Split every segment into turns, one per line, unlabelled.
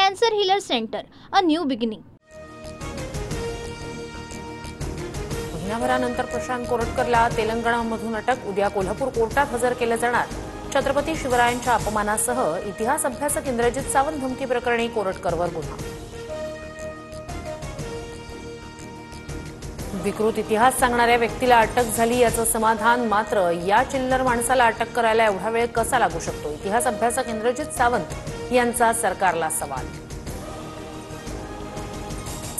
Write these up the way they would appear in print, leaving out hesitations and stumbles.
Cancer healer centre, a new beginning.
महिनाभरानंतर प्रशांत कोरटकरला तेलंगणामधून अटक. उद्या कोल्हापूर कोर्टात हजर केलं जाणार. छत्रपती शिवरायांच्या अपमानासह इतिहास अभ्यासक इंद्रजित सावंत धमकी प्रकरणी कोरटकरवर गुन्हा. विकृत इतिहास सांगणाऱ्या व्यक्तीला अटक झाली याचं समाधान, मात्र या चिल्लर माणसाला अटक करायला एवढा वेळ कसा लागू शकतो? इतिहास अभ्यासक इंद्रजित सावंत यांचा सरकारला सवाल.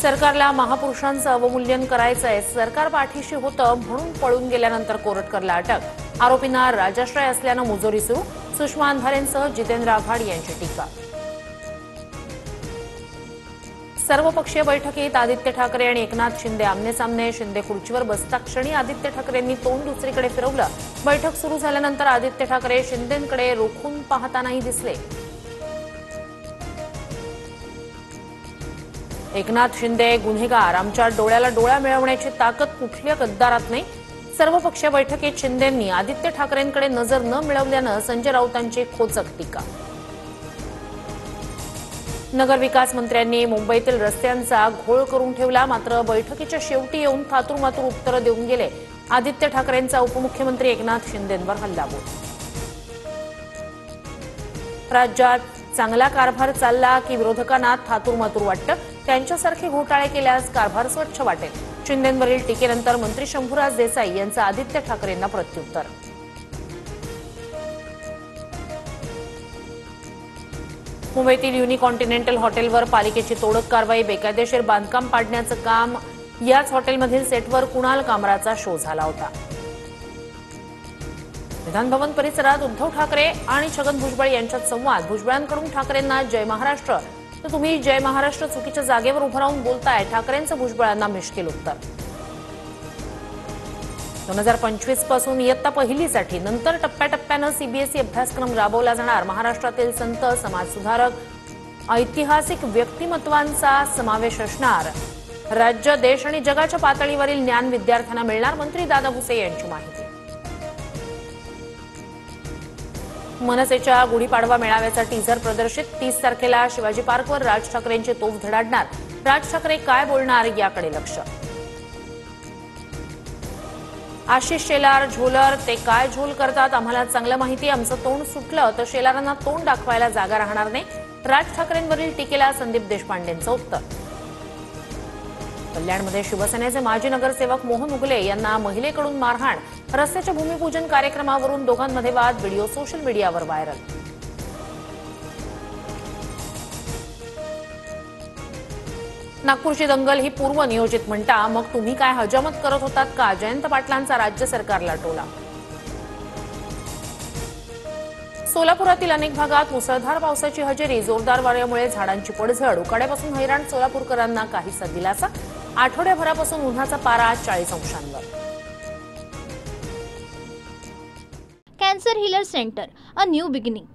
सरकारला महापुरुषांचं अवमूल्यन करायचंय. सरकार पाठीशी होतं म्हणून पळून गेल्यानंतर कोरटकरला अटक. आरोपींना राजाश्रय असल्यानं मुजोरी सुरू. सुषमा अंधारेंसह जितेंद्र आव्हाड यांची टीका. सर्वपक्षीय बैठकीत आदित्य ठाकरे आणि एकनाथ शिंदे आमनेसामने. शिंदे खुर्चीवर बसता क्षणी आदित्य ठाकरेंनी तोंड दुसरीकडे फिरवलं. बैठक सुरू झाल्यानंतर आदित्य ठाकरे शिंदेंकडे रोखून पाहतानाही दिसले. एकनाथ शिंदे गुन्हेगार, आमच्या डोळ्याला डोळा मिळवण्याची ताकद कुठल्या गद्दारात नाही. सर्वपक्षीय बैठकीत शिंदेंनी आदित्य ठाकरेंकडे नजर न मिळवल्यानं संजय राऊतांची खोचक टीका. नगरविकास मंत्र्यांनी मुंबईतील रस्त्यांचा घोळ करून ठेवला, मात्र बैठकीच्या शेवटी येऊन थातूरमातूर उत्तरं देऊन गेले. आदित्य ठाकरेंचा उपमुख्यमंत्री एकनाथ शिंदेंवर हल्लाबोल. राज्यात चांगला कारभार चालला की विरोधकांना थातूरमातूर वाटतं. त्यांच्यासारखे घोटाळे केल्यास कारभार स्वच्छ वाटेल. शिंदेंवरील टीकेनंतर मंत्री शंभूराज देसाई यांचं आदित्य ठाकरेंना प्रत्युत्तर. मुंबईतील युनिकॉन्टिनेंटल हॉटेलवर पालिकेची तोडक कारवाई. बेकायदेशीर बांधकाम पाडण्याचं काम. याच हॉटेलमधील सेटवर कुणाल कामराचा शो झाला होता. विधानभवन परिसरात उद्धव ठाकरे आणि छगन भुजबळ यांच्यात संवाद. भुजबळांकडून ठाकरेंना जय महाराष्ट्र, तर तुम्ही जय महाराष्ट्र चुकीच्या जागेवर उभं राहून बोलताय, ठाकरेंचं भुजबळांना मिश्किल उत्तर. 2025 पासून इयत्ता पहिलीसाठी नंतर टप्प्याटप्प्यानं सीबीएसई अभ्यासक्रम राबवला जाणार. महाराष्ट्रातील संत, समाजसुधारक, ऐतिहासिक व्यक्तिमत्वांचा समावेश असणार. राज्य, देश आणि जगाच्या पातळीवरील ज्ञान विद्यार्थ्यांना मिळणार. मंत्री दादा भुसे यांची माहिती. मनसेच्या गुढीपाडवा मेळाव्याचा टीझर प्रदर्शित. 30 तारखेला शिवाजी पार्कवर राज ठाकरेंची तोफ धडाडणार. राज ठाकरे काय बोलणार याकडे लक्ष. आशिष शेलार झोलर, ते काय झोल करतात आम्हाला चांगलं माहिती. आमचं तोंड सुटलं तर शेलारांना तोंड दाखवायला जागा राहणार नाही. राज ठाकरेंवरील टीकेला संदीप देशपांडेंचं उत्तर. कल्याणमध्ये शिवसेनेचे माजी नगरसेवक मोहन उगले यांना महिलेकडून मारहाण. रस्त्याच्या भूमिपूजन कार्यक्रमावरून दोघांमध्ये वाद. व्हिडिओ सोशल मीडियावर व्हायरल. नागपूरची दंगल ही पूर्वनियोजित म्हणता, मग तुम्ही काय हजामत करत होतात का? जयंत पाटलांचा राज्य सरकारला टोला. सोलापुरातील अनेक भागात मुसळधार पावसाची हजेरी. जोरदार वाऱ्यामुळे झाडांची पडझड. उकाड्यापासून हैराण सोलापूरकरांना काहीसा दिलासा. आठवड्याभरापासून उन्हाचा पारा 40 अंशांवर.
Cancer healer centre, a new beginning.